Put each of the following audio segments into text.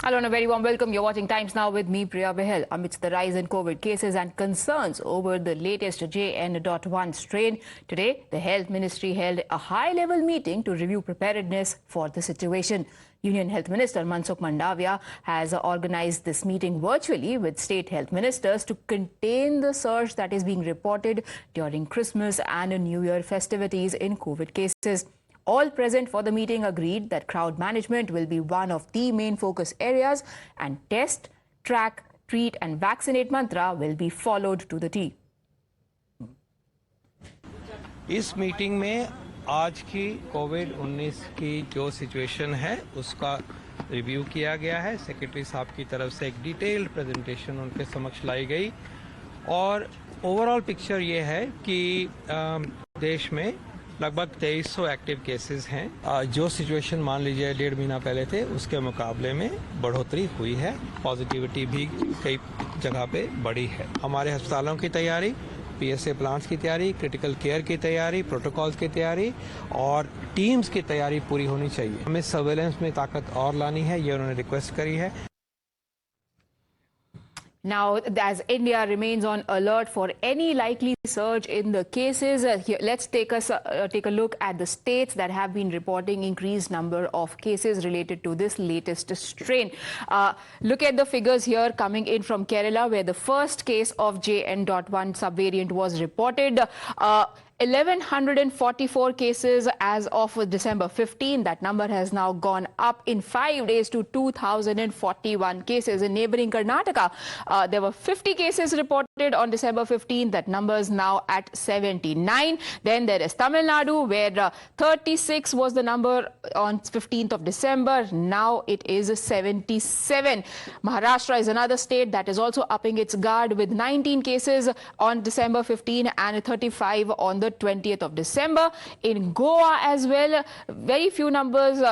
Hello and a very warm welcome. You're watching Times Now with me, Priya Behel. Amidst the rise in COVID cases and concerns over the latest JN.1 strain, today the Health Ministry held a high-level meeting to review preparedness for the situation. Union Health Minister Mansukh Mandavia has organized this meeting virtually with state health ministers to contain the surge that is being reported during Christmas and New Year festivities in COVID cases. All present for the meeting agreed that crowd management will be one of the main focus areas and test, track, treat and vaccinate mantra will be followed to the T. इस meeting में आज की कोविड-19 की जो situation है उसका review किया गया है। सेक्रेटरी साहब की तरफ से एक डिटेल्ड प्रेजेंटेशन उनके समक्ष लाई गई और ओवरऑल पिक्चर ये है कि देश में लगभग 2300 एक्टिव केसेस हैं। जो सिचुएशन मान लीजिए 1.5 महीना पहले थे उसके मुकाबले में बढ़ोतरी हुई है। पॉजिटिविटी भी कई जगह पे बढ़ी है। हमारे अस्पतालों की तैयारी, पीएसए प्लांट्स की तैयारी, क्रिटिकल केयर की तैयारी, प्रोटोकॉल्स की तैयारी और टीम्स की तैयारी पूरी होनी चाहिए। हमें सर्वेलेंस में ताकत और लानी है, ये उन्होंने रिक्वेस्ट करी है। Now, as India remains on alert for any likely surge in the cases, let's take a look at the states that have been reporting increased number of cases related to this latest strain. Look at the figures here coming in from Kerala, where the first case of JN.1 subvariant was reported. 1,144 cases as of December 15. That number has now gone up in 5 days to 2,041 cases. In neighboring Karnataka, there were 50 cases reported on December 15. That number is now at 79. Then there is Tamil Nadu, where 36 was the number on 15th of December. Now it is 77. Maharashtra is another state that is also upping its guard with 19 cases on December 15 and 35 on the 20th of December. In Goa as well, very few numbers,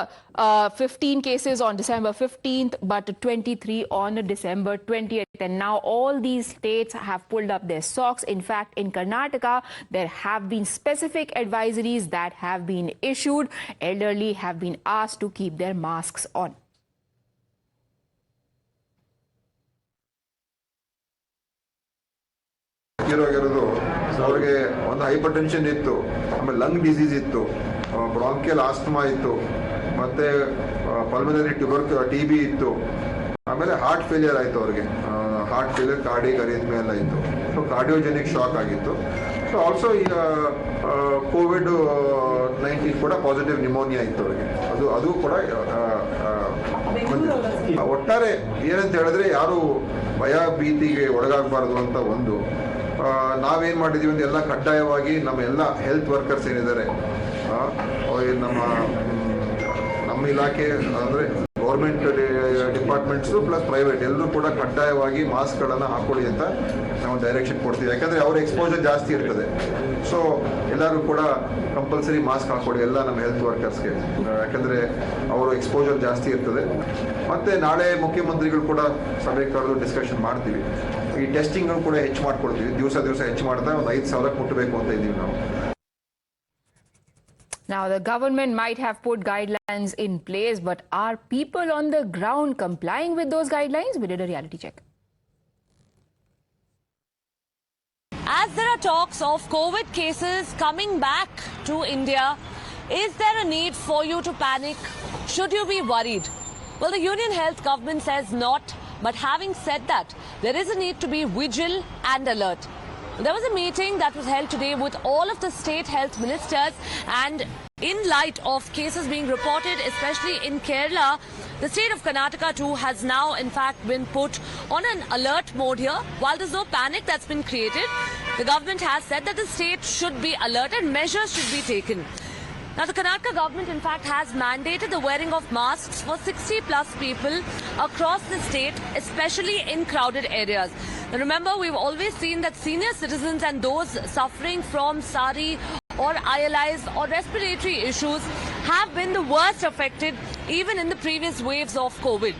15 cases on December 15th, but 23 on December 20th. And now all these states have pulled up their socks. In fact, in Karnataka, there have been specific advisories that have been issued. Elderly have been asked to keep their masks on. ಅವರಿಗೆ ಒಂದು hyper tension ಇತ್ತು, ಆಮೇಲೆ lung disease ಇತ್ತು, bronchial asthma ಇತ್ತು, ಮತ್ತೆ pulmonary TB ಇತ್ತು, ಆಮೇಲೆ heart failure ಆಯಿತು. ಅವ್ರಿಗೆ ಹಾರ್ಟ್ ಫೇಲಿಯರ್, ಕಾರ್ಡಿಯಕ್ ಅರಿಥ್ಮಿಯಾ ಎಲ್ಲ ಇತ್ತು. ಸೊ ಕಾರ್ಡಿಯೋಜೆನಿಕ್ ಶಾಕ್ ಆಗಿತ್ತು. ಸೊ ಆಲ್ಸೋ ಈಗ COVID-19 ಕೂಡ ಪಾಸಿಟಿವ್ ನ್ಯೂಮೋನಿಯಾ ಇತ್ತು ಅವ್ರಿಗೆ. ಅದು ಕೂಡ ಒಟ್ಟಾರೆ ಏನಂತ ಹೇಳಿದ್ರೆ ಯಾರು ಭಯ ಭೀತಿಗೆ ಒಳಗಾಗಬಾರ್ದು ಅಂತ ಒಂದು ನಾವೇನ್ ಮಾಡಿದೀವಿ ಅಂದ್ರೆ ಎಲ್ಲ ಕಡ್ಡಾಯವಾಗಿ ನಮ್ಮ ಎಲ್ಲ ಹೆಲ್ತ್ ವರ್ಕರ್ಸ್ ಏನಿದ್ದಾರೆ, ನಮ್ಮ ಇಲಾಖೆ ಅಂದ್ರೆ ಗೌರ್ಮೆಂಟ್ ಡಿಪಾರ್ಟ್ಮೆಂಟ್ಸ್ ಪ್ಲಸ್ ಪ್ರೈವೇಟ್ ಎಲ್ಲರೂ ಕೂಡ ಕಡ್ಡಾಯವಾಗಿ ಮಾಸ್ಕ್ಗಳನ್ನು ಹಾಕೊಳ್ಳಿ ಅಂತ ನಾವು ಡೈರೆಕ್ಷನ್ ಕೊಡ್ತೀವಿ. ಯಾಕಂದ್ರೆ ಅವ್ರ ಎಕ್ಸ್ಪೋಜರ್ ಜಾಸ್ತಿ ಇರ್ತದೆ. ಸೊ ಎಲ್ಲರೂ ಕೂಡ ಕಂಪಲ್ಸರಿ ಮಾಸ್ಕ್ ಹಾಕೊಳ್ಳಿ ಎಲ್ಲ ನಮ್ಮ ಹೆಲ್ತ್ ವರ್ಕರ್ಸ್ಗೆ, ಯಾಕಂದ್ರೆ ಅವರು ಎಕ್ಸ್ಪೋಜರ್ ಜಾಸ್ತಿ ಇರ್ತದೆ. ಮತ್ತೆ ನಾಳೆ ಮುಖ್ಯಮಂತ್ರಿಗಳು ಕೂಡ ಸಭೆ ಕರೆದು ಡಿಸ್ಕಷನ್ ಮಾಡ್ತೀವಿ. ಈ ಟೆಸ್ಟಿಂಗ್ ಕೂಡ ಹೆಚ್ಚು ಮಾಡ್ಕೊಡ್ತೀವಿ. ದಿವಸ ಹೆಚ್ಚು ಮಾಡ್ತಾ ಒಂದು 5,000 ಮುಟ್ಟಬೇಕು ಅಂತ ಇದ್ದೀವಿ ನಾವು. Now, the government might have put guidelines in place, but are people on the ground complying with those guidelines? We did a reality check. As there are talks of COVID cases coming back to India, is there a need for you to panic? Should you be worried? Well, the Union Health government says not, but having said that, there is a need to be vigilant and alert. There was a meeting that was held today with all of the state health ministers, and in light of cases being reported, especially in Kerala, the state of Karnataka too has now in fact been put on an alert mode here. While there's no panic that's been created, the government has said that the state should be alert and measures should be taken. Now, the Karnataka government, in fact, has mandated the wearing of masks for 60+ people across the state, especially in crowded areas. Now, remember, we've always seen that senior citizens and those suffering from SARI or ILIs or respiratory issues have been the worst affected even in the previous waves of COVID.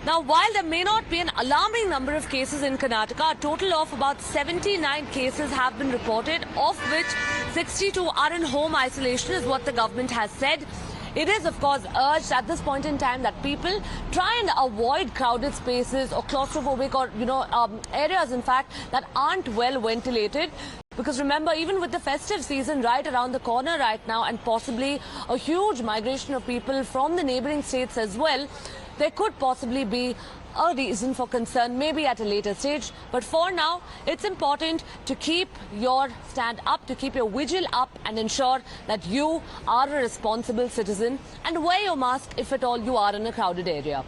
Now, while there may not be an alarming number of cases in Karnataka, a total of about 79 cases have been reported, of which 62 are in home isolation is what the government has said. It is, of course, urged at this point in time that people try and avoid crowded spaces or claustrophobic or, areas, in fact, that aren't well ventilated. Because remember, even with the festive season right around the corner right now and possibly a huge migration of people from the neighboring states as well, there could possibly be a reason for concern, maybe at a later stage. But for now, it's important to keep your stand up, to keep your vigil up and ensure that you are a responsible citizen and wear your mask if at all you are in a crowded area.